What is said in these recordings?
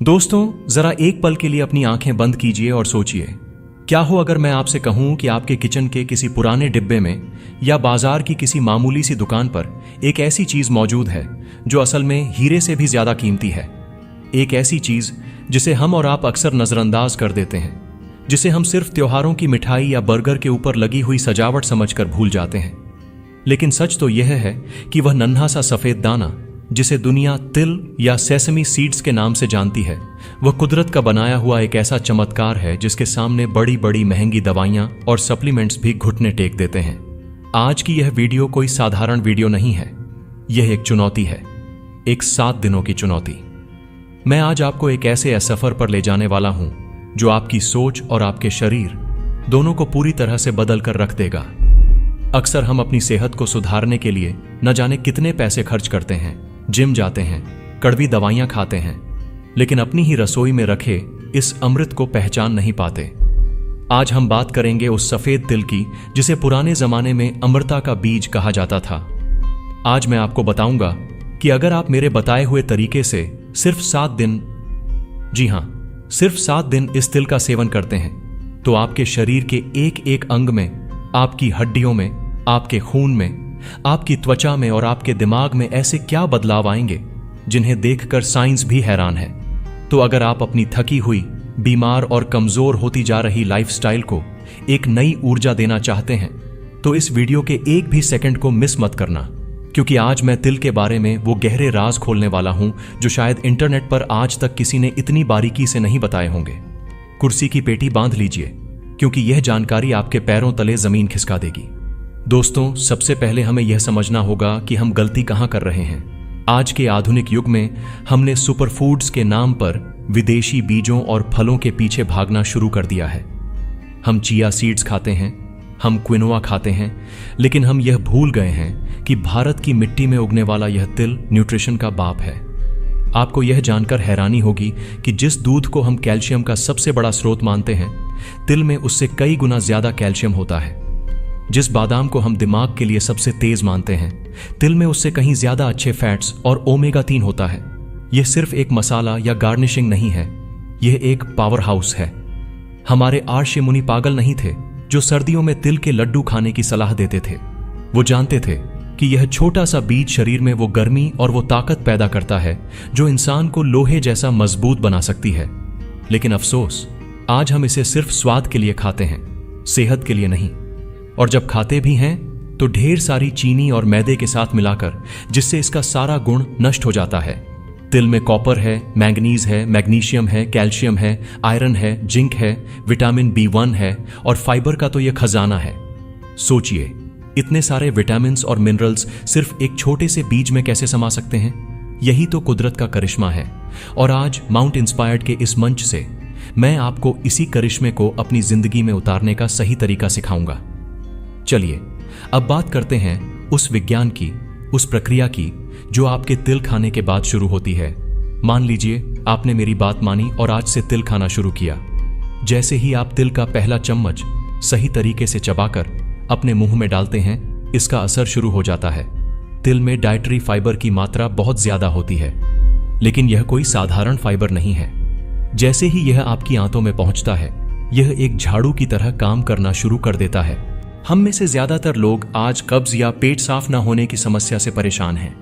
दोस्तों, जरा एक पल के लिए अपनी आंखें बंद कीजिए और सोचिए, क्या हो अगर मैं आपसे कहूं कि आपके किचन के किसी पुराने डिब्बे में या बाजार की किसी मामूली सी दुकान पर एक ऐसी चीज मौजूद है जो असल में हीरे से भी ज्यादा कीमती है। एक ऐसी चीज जिसे हम और आप अक्सर नजरअंदाज कर देते हैं, जिसे हम सिर्फ त्योहारों की मिठाई या बर्गर के ऊपर लगी हुई सजावट समझकर भूल जाते हैं। लेकिन सच तो यह है कि वह नन्हा सा सफेद दाना, जिसे दुनिया तिल या सेसमी सीड्स के नाम से जानती है, वह कुदरत का बनाया हुआ एक ऐसा चमत्कार है जिसके सामने बड़ी बड़ी महंगी दवाइयां और सप्लीमेंट्स भी घुटने टेक देते हैं। आज की यह वीडियो कोई साधारण वीडियो नहीं है, यह एक चुनौती है, एक 7 दिनों की चुनौती। मैं आज आपको एक ऐसे सफर पर ले जाने वाला हूं जो आपकी सोच और आपके शरीर दोनों को पूरी तरह से बदल कर रख देगा। अक्सर हम अपनी सेहत को सुधारने के लिए न जाने कितने पैसे खर्च करते हैं, जिम जाते हैं, कड़वी दवाइयां खाते हैं, लेकिन अपनी ही रसोई में रखे इस अमृत को पहचान नहीं पाते। आज हम बात करेंगे उस सफेद तिल की जिसे पुराने जमाने में अमृता का बीज कहा जाता था। आज मैं आपको बताऊंगा कि अगर आप मेरे बताए हुए तरीके से सिर्फ 7 दिन, जी हां, सिर्फ 7 दिन इस तिल का सेवन करते हैं, तो आपके शरीर के एक एक अंग में, आपकी हड्डियों में, आपके खून में, आपकी त्वचा में और आपके दिमाग में ऐसे क्या बदलाव आएंगे जिन्हें देखकर साइंस भी हैरान है। तो अगर आप अपनी थकी हुई, बीमार और कमजोर होती जा रही लाइफस्टाइल को एक नई ऊर्जा देना चाहते हैं, तो इस वीडियो के एक भी सेकंड को मिस मत करना, क्योंकि आज मैं तिल के बारे में वो गहरे राज खोलने वाला हूं जो शायद इंटरनेट पर आज तक किसी ने इतनी बारीकी से नहीं बताए होंगे। कुर्सी की पेटी बांध लीजिए, क्योंकि यह जानकारी आपके पैरों तले जमीन खिसका देगी। दोस्तों, सबसे पहले हमें यह समझना होगा कि हम गलती कहां कर रहे हैं। आज के आधुनिक युग में हमने सुपरफूड्स के नाम पर विदेशी बीजों और फलों के पीछे भागना शुरू कर दिया है। हम चिया सीड्स खाते हैं, हम क्विनोआ खाते हैं, लेकिन हम यह भूल गए हैं कि भारत की मिट्टी में उगने वाला यह तिल न्यूट्रिशन का बाप है। आपको यह जानकर हैरानी होगी कि जिस दूध को हम कैल्शियम का सबसे बड़ा स्रोत मानते हैं, तिल में उससे कई गुना ज्यादा कैल्शियम होता है। जिस बादाम को हम दिमाग के लिए सबसे तेज मानते हैं, तिल में उससे कहीं ज्यादा अच्छे फैट्स और ओमेगा 3 होता है। यह सिर्फ एक मसाला या गार्निशिंग नहीं है, यह एक पावर हाउस है। हमारे आर्षि मुनि पागल नहीं थे जो सर्दियों में तिल के लड्डू खाने की सलाह देते थे। वो जानते थे कि यह छोटा सा बीज शरीर में वो गर्मी और वो ताकत पैदा करता है जो इंसान को लोहे जैसा मजबूत बना सकती है। लेकिन अफसोस, आज हम इसे सिर्फ स्वाद के लिए खाते हैं, सेहत के लिए नहीं। और जब खाते भी हैं तो ढेर सारी चीनी और मैदे के साथ मिलाकर, जिससे इसका सारा गुण नष्ट हो जाता है। तिल में कॉपर है, मैंगनीज है, मैग्नीशियम है, कैल्शियम है, आयरन है, जिंक है, विटामिन B1 है और फाइबर का तो यह खजाना है। सोचिए, इतने सारे विटामिन्स और मिनरल्स सिर्फ एक छोटे से बीज में कैसे समा सकते हैं? यही तो कुदरत का करिश्मा है। और आज माउंट इंस्पायर्ड के इस मंच से मैं आपको इसी करिश्मे को अपनी जिंदगी में उतारने का सही तरीका सिखाऊंगा। चलिए अब बात करते हैं उस विज्ञान की, उस प्रक्रिया की जो आपके तिल खाने के बाद शुरू होती है। मान लीजिए आपने मेरी बात मानी और आज से तिल खाना शुरू किया। जैसे ही आप तिल का पहला चम्मच सही तरीके से चबाकर अपने मुंह में डालते हैं, इसका असर शुरू हो जाता है। तिल में डाइटरी फाइबर की मात्रा बहुत ज्यादा होती है, लेकिन यह कोई साधारण फाइबर नहीं है। जैसे ही यह आपकी आंतों में पहुंचता है, यह एक झाड़ू की तरह काम करना शुरू कर देता है। हम में से ज्यादातर लोग आज कब्ज या पेट साफ न होने की समस्या से परेशान हैं।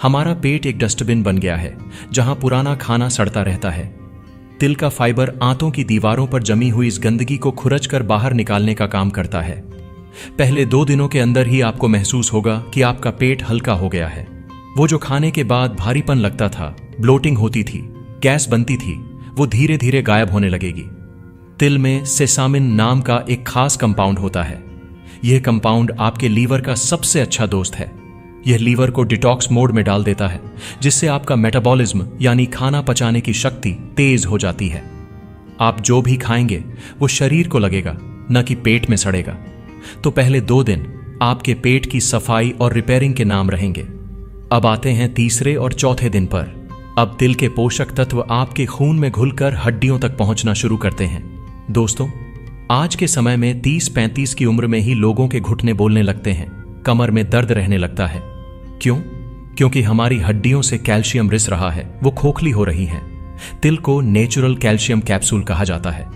हमारा पेट एक डस्टबिन बन गया है जहां पुराना खाना सड़ता रहता है। तिल का फाइबर आंतों की दीवारों पर जमी हुई इस गंदगी को खुरच कर बाहर निकालने का काम करता है। पहले 2 दिनों के अंदर ही आपको महसूस होगा कि आपका पेट हल्का हो गया है। वो जो खाने के बाद भारीपन लगता था, ब्लोटिंग होती थी, गैस बनती थी, वो धीरे धीरे गायब होने लगेगी। तिल में सेसामिन नाम का एक खास कंपाउंड होता है। यह कंपाउंड आपके लीवर का सबसे अच्छा दोस्त है। यह लीवर को डिटॉक्स मोड में डाल देता है, जिससे आपका मेटाबॉलिज्म यानी खाना पचाने की शक्ति तेज हो जाती है। आप जो भी खाएंगे वो शरीर को लगेगा, न कि पेट में सड़ेगा। तो पहले 2 दिन आपके पेट की सफाई और रिपेयरिंग के नाम रहेंगे। अब आते हैं तीसरे और चौथे दिन पर। अब तिल के पोषक तत्व आपके खून में घुलकर हड्डियों तक पहुंचना शुरू करते हैं। दोस्तों, आज के समय में 30-35 की उम्र में ही लोगों के घुटने बोलने लगते हैं, कमर में दर्द रहने लगता है। क्यों? क्योंकि हमारी हड्डियों से कैल्शियम रिस रहा है, वो खोखली हो रही हैं। तिल को नेचुरल कैल्शियम कैप्सूल कहा जाता है।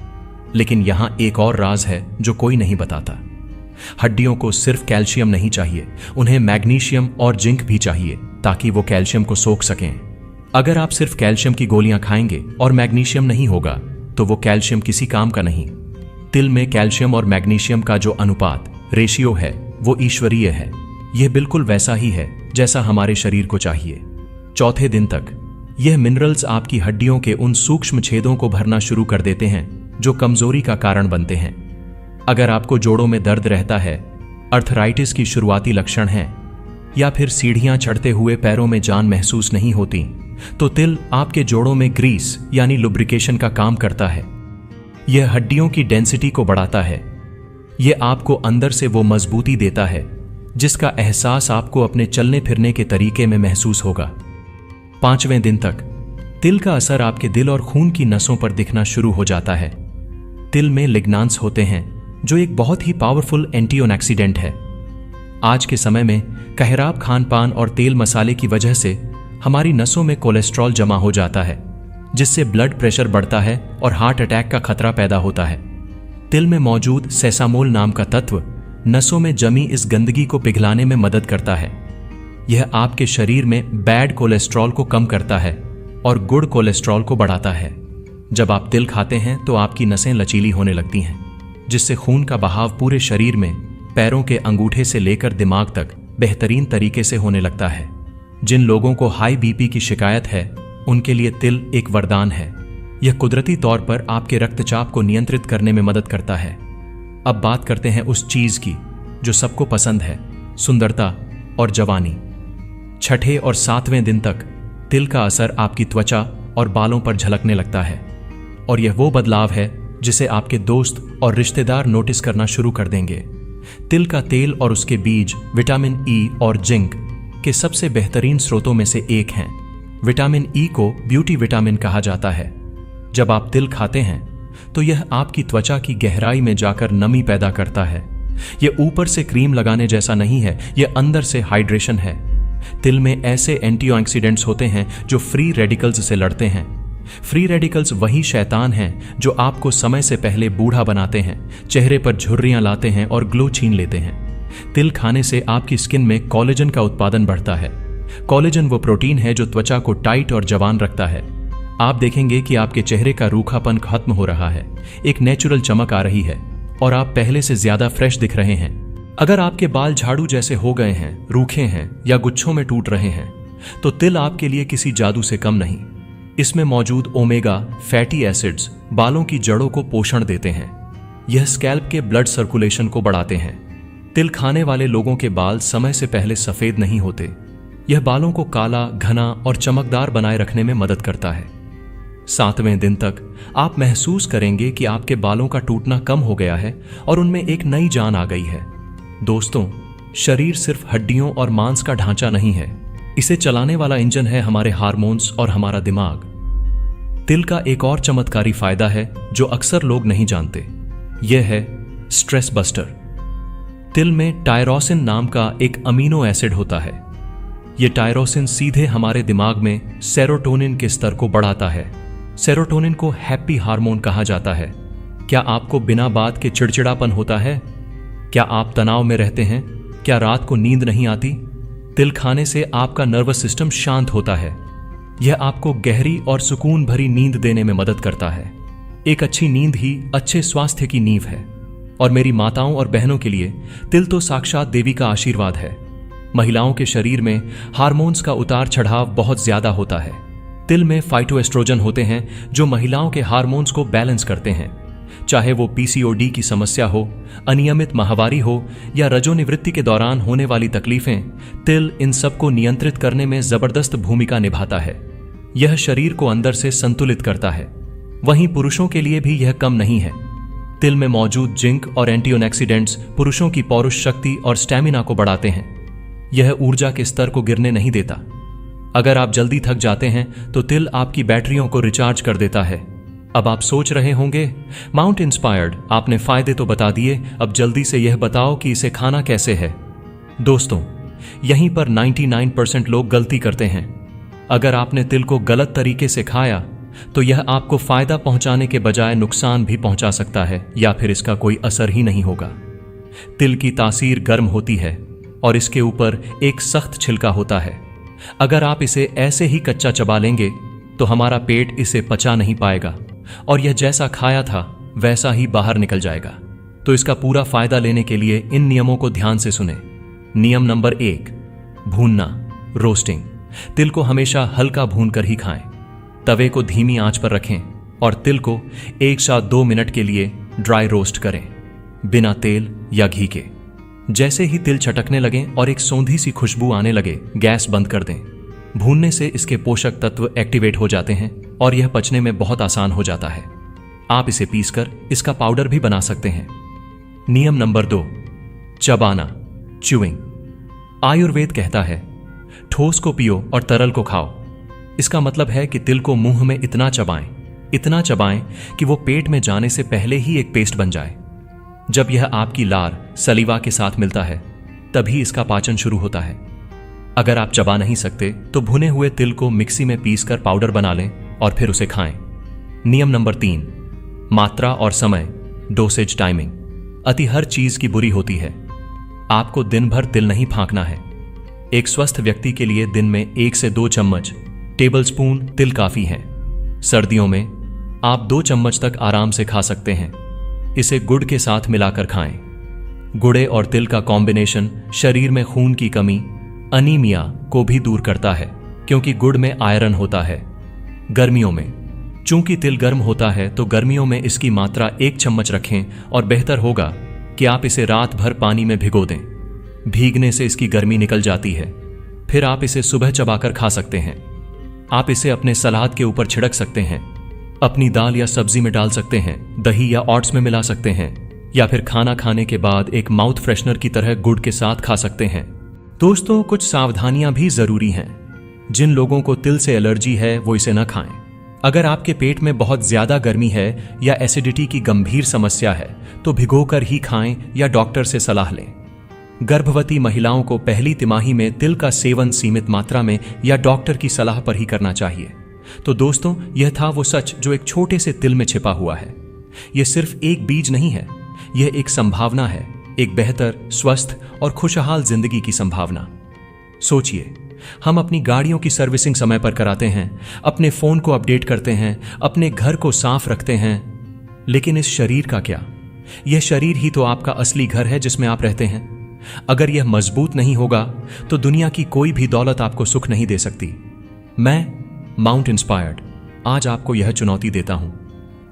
लेकिन यहां एक और राज है जो कोई नहीं बताता। हड्डियों को सिर्फ कैल्शियम नहीं चाहिए, उन्हें मैग्नीशियम और जिंक भी चाहिए ताकि वो कैल्शियम को सोख सकें। अगर आप सिर्फ कैल्शियम की गोलियां खाएंगे और मैग्नीशियम नहीं होगा तो वो कैल्शियम किसी काम का नहीं। तिल में कैल्शियम और मैग्नीशियम का जो अनुपात रेशियो है वो ईश्वरीय है। यह बिल्कुल वैसा ही है जैसा हमारे शरीर को चाहिए। चौथे दिन तक यह मिनरल्स आपकी हड्डियों के उन सूक्ष्म छेदों को भरना शुरू कर देते हैं जो कमजोरी का कारण बनते हैं। अगर आपको जोड़ों में दर्द रहता है, अर्थराइटिस की शुरुआती लक्षण है, या फिर सीढ़ियां चढ़ते हुए पैरों में जान महसूस नहीं होती, तो तिल आपके जोड़ों में ग्रीस यानी लुब्रिकेशन का काम करता है। यह हड्डियों की डेंसिटी को बढ़ाता है। यह आपको अंदर से वो मजबूती देता है जिसका एहसास आपको अपने चलने फिरने के तरीके में महसूस होगा। 5वें दिन तक तिल का असर आपके दिल और खून की नसों पर दिखना शुरू हो जाता है। तिल में लिग्नांस होते हैं जो एक बहुत ही पावरफुल एंटीऑक्सीडेंट है। आज के समय में कहराब खान पान और तेल मसाले की वजह से हमारी नसों में कोलेस्ट्रॉल जमा हो जाता है, जिससे ब्लड प्रेशर बढ़ता है और हार्ट अटैक का खतरा पैदा होता है। तिल में मौजूद सेसामोल नाम का तत्व नसों में जमी इस गंदगी को पिघलाने में मदद करता है। यह आपके शरीर में बैड कोलेस्ट्रॉल को कम करता है और गुड कोलेस्ट्रॉल को बढ़ाता है। जब आप तिल खाते हैं तो आपकी नसें लचीली होने लगती हैं, जिससे खून का बहाव पूरे शरीर में पैरों के अंगूठे से लेकर दिमाग तक बेहतरीन तरीके से होने लगता है। जिन लोगों को हाई बीपी की शिकायत है उनके लिए तिल एक वरदान है। यह कुदरती तौर पर आपके रक्तचाप को नियंत्रित करने में मदद करता है। अब बात करते हैं उस चीज की जो सबको पसंद है, सुंदरता और जवानी। 6ठे और 7वें दिन तक तिल का असर आपकी त्वचा और बालों पर झलकने लगता है, और यह वो बदलाव है जिसे आपके दोस्त और रिश्तेदार नोटिस करना शुरू कर देंगे। तिल का तेल और उसके बीज विटामिन ई और जिंक के सबसे बेहतरीन स्रोतों में से एक हैं। विटामिन ई को ब्यूटी विटामिन कहा जाता है। जब आप तिल खाते हैं तो यह आपकी त्वचा की गहराई में जाकर नमी पैदा करता है। यह ऊपर से क्रीम लगाने जैसा नहीं है, यह अंदर से हाइड्रेशन है। तिल में ऐसे एंटीऑक्सीडेंट्स होते हैं जो फ्री रेडिकल्स से लड़ते हैं। फ्री रेडिकल्स वही शैतान हैं जो आपको समय से पहले बूढ़ा बनाते हैं, चेहरे पर झुर्रियां लाते हैं और ग्लो छीन लेते हैं। तिल खाने से आपकी स्किन में कोलेजन का उत्पादन बढ़ता है। कोलेजन वो प्रोटीन है जो त्वचा को टाइट और जवान रखता है। आप देखेंगे कि आपके चेहरे का रूखापन खत्म हो रहा है, एक नेचुरल चमक आ रही है और आप पहले से ज्यादा फ्रेश दिख रहे हैं। अगर आपके बाल झाड़ू जैसे हो गए हैं, रूखे हैं या गुच्छों में टूट रहे हैं, तो तिल आपके लिए किसी जादू से कम नहीं। इसमें मौजूद ओमेगा फैटी एसिड्स बालों की जड़ों को पोषण देते हैं। यह स्कैल्प के ब्लड सर्कुलेशन को बढ़ाते हैं। तिल खाने वाले लोगों के बाल समय से पहले सफेद नहीं होते। यह बालों को काला, घना और चमकदार बनाए रखने में मदद करता है। 7वें दिन तक आप महसूस करेंगे कि आपके बालों का टूटना कम हो गया है और उनमें एक नई जान आ गई है। दोस्तों, शरीर सिर्फ हड्डियों और मांस का ढांचा नहीं है, इसे चलाने वाला इंजन है हमारे हार्मोन्स और हमारा दिमाग। तिल का एक और चमत्कारी फायदा है जो अक्सर लोग नहीं जानते। यह है स्ट्रेस बस्टर। तिल में टायरोसिन नाम का एक अमीनो एसिड होता है। यह टायरोसिन सीधे हमारे दिमाग में सेरोटोनिन के स्तर को बढ़ाता है। सेरोटोनिन को हैप्पी हार्मोन कहा जाता है। क्या आपको बिना बात के चिड़चिड़ापन होता है? क्या आप तनाव में रहते हैं? क्या रात को नींद नहीं आती? तिल खाने से आपका नर्वस सिस्टम शांत होता है। यह आपको गहरी और सुकून भरी नींद देने में मदद करता है। एक अच्छी नींद ही अच्छे स्वास्थ्य की नींव है। और मेरी माताओं और बहनों के लिए तिल तो साक्षात देवी का आशीर्वाद है। महिलाओं के शरीर में हार्मोन्स का उतार चढ़ाव बहुत ज्यादा होता है। तिल में फाइटोएस्ट्रोजन होते हैं जो महिलाओं के हार्मोन्स को बैलेंस करते हैं। चाहे वो पीसीओडी की समस्या हो, अनियमित माहवारी हो या रजोनिवृत्ति के दौरान होने वाली तकलीफें, तिल इन सबको नियंत्रित करने में जबरदस्त भूमिका निभाता है। यह शरीर को अंदर से संतुलित करता है। वहीं पुरुषों के लिए भी यह कम नहीं है। तिल में मौजूद जिंक और एंटीऑक्सीडेंट्स पुरुषों की पौरुष शक्ति और स्टैमिना को बढ़ाते हैं। यह ऊर्जा के स्तर को गिरने नहीं देता। अगर आप जल्दी थक जाते हैं तो तिल आपकी बैटरियों को रिचार्ज कर देता है। अब आप सोच रहे होंगे, माउंट इंस्पायर्ड, आपने फायदे तो बता दिए, अब जल्दी से यह बताओ कि इसे खाना कैसे है। दोस्तों, यहीं पर 99% लोग गलती करते हैं। अगर आपने तिल को गलत तरीके से खाया तो यह आपको फायदा पहुंचाने के बजाय नुकसान भी पहुंचा सकता है या फिर इसका कोई असर ही नहीं होगा। तिल की तासीर गर्म होती है और इसके ऊपर एक सख्त छिलका होता है। अगर आप इसे ऐसे ही कच्चा चबा लेंगे तो हमारा पेट इसे पचा नहीं पाएगा और यह जैसा खाया था वैसा ही बाहर निकल जाएगा। तो इसका पूरा फायदा लेने के लिए इन नियमों को ध्यान से सुने। नियम नंबर 1, भूनना, रोस्टिंग। तिल को हमेशा हल्का भूनकर ही खाएं। तवे को धीमी आंच पर रखें और तिल को 1 से 2 मिनट के लिए ड्राई रोस्ट करें, बिना तेल या घी के। जैसे ही तिल चटकने लगें और एक सौंधी सी खुशबू आने लगे, गैस बंद कर दें। भूनने से इसके पोषक तत्व एक्टिवेट हो जाते हैं और यह पचने में बहुत आसान हो जाता है। आप इसे पीसकर इसका पाउडर भी बना सकते हैं। नियम नंबर 2, चबाना, च्यूइंग। आयुर्वेद कहता है ठोस को पियो और तरल को खाओ। इसका मतलब है कि तिल को मुंह में इतना चबाएं कि वो पेट में जाने से पहले ही एक पेस्ट बन जाए। जब यह आपकी लार सलीवा के साथ मिलता है तभी इसका पाचन शुरू होता है। अगर आप चबा नहीं सकते तो भुने हुए तिल को मिक्सी में पीसकर पाउडर बना लें और फिर उसे खाएं। नियम नंबर 3, मात्रा और समय, डोसेज टाइमिंग। अति हर चीज की बुरी होती है। आपको दिन भर तिल नहीं फांकना है। एक स्वस्थ व्यक्ति के लिए दिन में 1 से 2 चम्मच टेबलस्पून तिल काफी है। सर्दियों में आप 2 चम्मच तक आराम से खा सकते हैं। इसे गुड़ के साथ मिलाकर खाएं। गुड़े और तिल का कॉम्बिनेशन शरीर में खून की कमी, अनीमिया को भी दूर करता है क्योंकि गुड़ में आयरन होता है। गर्मियों में चूंकि तिल गर्म होता है तो गर्मियों में इसकी मात्रा 1 चम्मच रखें और बेहतर होगा कि आप इसे रात भर पानी में भिगो दें। भीगने से इसकी गर्मी निकल जाती है। फिर आप इसे सुबह चबाकर खा सकते हैं। आप इसे अपने सलाद के ऊपर छिड़क सकते हैं, अपनी दाल या सब्जी में डाल सकते हैं, दही या ओट्स में मिला सकते हैं, या फिर खाना खाने के बाद एक माउथ फ्रेशनर की तरह गुड़ के साथ खा सकते हैं। दोस्तों, कुछ सावधानियां भी जरूरी हैं। जिन लोगों को तिल से एलर्जी है वो इसे न खाएं। अगर आपके पेट में बहुत ज्यादा गर्मी है या एसिडिटी की गंभीर समस्या है तो भिगोकर ही खाएं या डॉक्टर से सलाह लें। गर्भवती महिलाओं को पहली तिमाही में तिल का सेवन सीमित मात्रा में या डॉक्टर की सलाह पर ही करना चाहिए। तो दोस्तों, यह था वो सच जो एक छोटे से तिल में छिपा हुआ है। यह सिर्फ एक बीज नहीं है, यह एक संभावना है, एक बेहतर, स्वस्थ और खुशहाल जिंदगी की संभावना। सोचिए, हम अपनी गाड़ियों की सर्विसिंग समय पर कराते हैं, अपने फोन को अपडेट करते हैं, अपने घर को साफ रखते हैं, लेकिन इस शरीर का क्या? यह शरीर ही तो आपका असली घर है जिसमें आप रहते हैं। अगर यह मजबूत नहीं होगा तो दुनिया की कोई भी दौलत आपको सुख नहीं दे सकती। मैं माउंट इंस्पायर्ड आज आपको यह चुनौती देता हूं,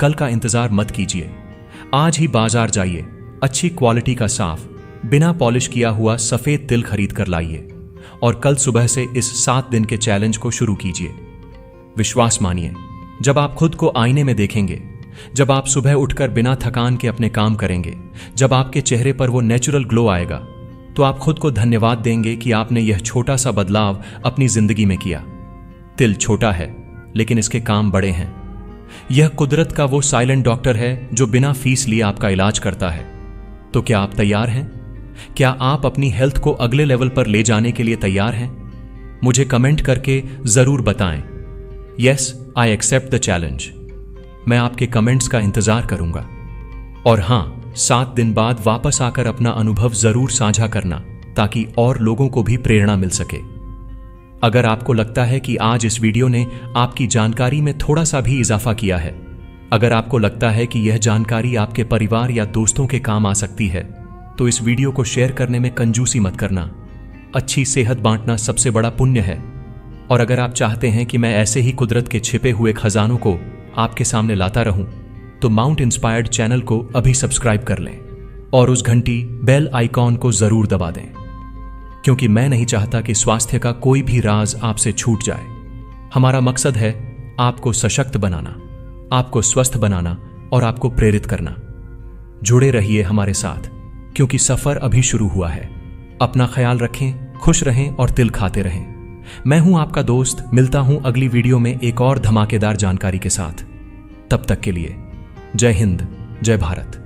कल का इंतजार मत कीजिए। आज ही बाजार जाइए, अच्छी क्वालिटी का साफ, बिना पॉलिश किया हुआ सफेद तिल खरीद कर लाइए और कल सुबह से इस 7 दिन के चैलेंज को शुरू कीजिए। विश्वास मानिए, जब आप खुद को आईने में देखेंगे, जब आप सुबह उठकर बिना थकान के अपने काम करेंगे, जब आपके चेहरे पर वो नेचुरल ग्लो आएगा, तो आप खुद को धन्यवाद देंगे कि आपने यह छोटा सा बदलाव अपनी जिंदगी में किया। तिल छोटा है लेकिन इसके काम बड़े हैं। यह कुदरत का वो साइलेंट डॉक्टर है जो बिना फीस लिए आपका इलाज करता है। तो क्या आप तैयार हैं? क्या आप अपनी हेल्थ को अगले लेवल पर ले जाने के लिए तैयार हैं? मुझे कमेंट करके जरूर बताएं। Yes, I accept the challenge. मैं आपके कमेंट्स का इंतजार करूंगा। और हां, 7 दिन बाद वापस आकर अपना अनुभव जरूर साझा करना ताकि और लोगों को भी प्रेरणा मिल सके। अगर आपको लगता है कि आज इस वीडियो ने आपकी जानकारी में थोड़ा सा भी इजाफा किया है, अगर आपको लगता है कि यह जानकारी आपके परिवार या दोस्तों के काम आ सकती है, तो इस वीडियो को शेयर करने में कंजूसी मत करना। अच्छी सेहत बांटना सबसे बड़ा पुण्य है। और अगर आप चाहते हैं कि मैं ऐसे ही कुदरत के छिपे हुए खजानों को आपके सामने लाता रहूं, तो माउंट इंस्पायर्ड चैनल को अभी सब्सक्राइब कर लें और उस घंटी बेल आइकॉन को जरूर दबा दें, क्योंकि मैं नहीं चाहता कि स्वास्थ्य का कोई भी राज आपसे छूट जाए। हमारा मकसद है आपको सशक्त बनाना, आपको स्वस्थ बनाना और आपको प्रेरित करना। जुड़े रहिए हमारे साथ, क्योंकि सफर अभी शुरू हुआ है। अपना ख्याल रखें, खुश रहें और तिल खाते रहें। मैं हूं आपका दोस्त। मिलता हूं अगली वीडियो में एक और धमाकेदार जानकारी के साथ। तब तक के लिए जय हिंद, जय भारत।